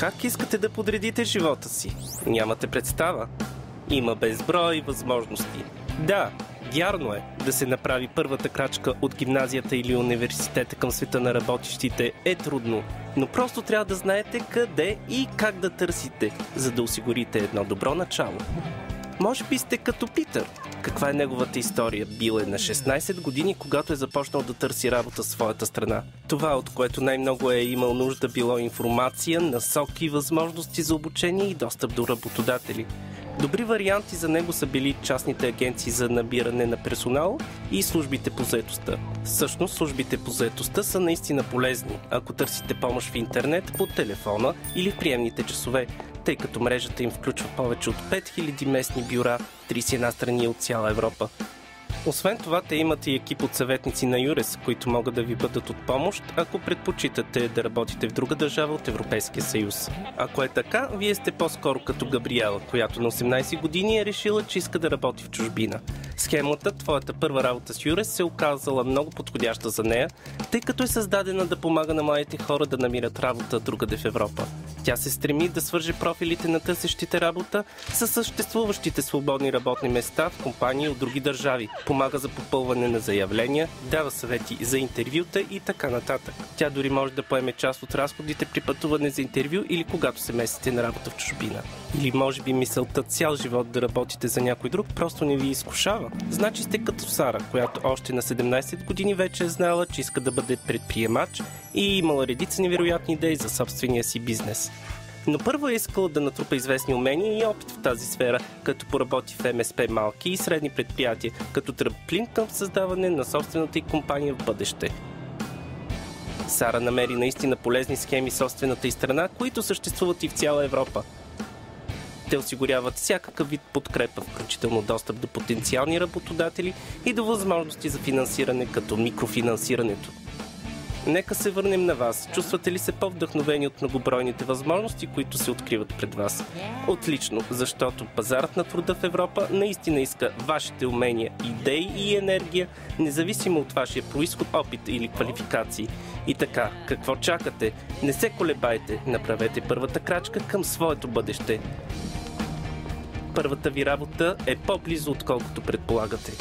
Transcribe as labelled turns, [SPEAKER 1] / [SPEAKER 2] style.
[SPEAKER 1] Как искате да подредите живота си? Нямате представа. Има безброй възможности. Да, вярно е, да се направи първата крачка от гимназията или университета към света на работещите е трудно, но просто трябва да знаете къде и как да търсите, за да осигурите едно добро начало. Може би сте като Питър. Каква е неговата история? Бил е на 16 години, когато е започнал да търси работа в своята страна. Това, от което най-много е имал нужда, било информация, насоки, възможности за обучение и достъп до работодатели. Добри варианти за него са били частните агенции за набиране на персонал и службите по заетостта. Всъщност, службите по заетостта са наистина полезни, ако търсите помощ в интернет, по телефона или в приемните часове, тъй като мрежата им включва повече от 5000 местни бюра в 31 страни от цяла Европа. Освен това, те имат и екип от съветници на ЮРЕС, които могат да ви бъдат от помощ, ако предпочитате да работите в друга държава от Европейския съюз. Ако е така, вие сте по-скоро като Габриела, която на 18 години е решила, че иска да работи в чужбина. Схемата "Твоята първа работа с ЮРЕС" се оказала много подходяща за нея, тъй като е създадена да помага на младите хора да намират работа другаде в Европа. Тя се стреми да свърже профилите на търсещите работа с съществуващите свободни работни места в компании от други държави, помага за попълване на заявления, дава съвети за интервюта и така нататък. Тя дори може да поеме част от разходите при пътуване за интервю или когато се местите на работа в чужбина. Или може би мисълта цял живот да работите за някой друг просто не ви изкушава. Значи сте като Сара, която още на 17 години вече е знала, че иска да бъде предприемач и имала редица невероятни идеи за собствения си бизнес. Но първо е искала да натрупа известни умения и опит в тази сфера, като поработи в МСП, малки и средни предприятия, като трамплин към създаване на собствената й компания в бъдеще. Сара намери наистина полезни схеми в собствената й страна, които съществуват и в цяла Европа. Те осигуряват всякакъв вид подкрепа, включително достъп до потенциални работодатели и до възможности за финансиране, като микрофинансирането. Нека се върнем на вас. Чувствате ли се по-вдъхновени от многобройните възможности, които се откриват пред вас? Отлично, защото пазарът на труда в Европа наистина иска вашите умения, идеи и енергия, независимо от вашия произход, опит или квалификации. И така, какво чакате? Не се колебайте, направете първата крачка към своето бъдеще. Първата ви работа е по-близо, отколкото предполагате.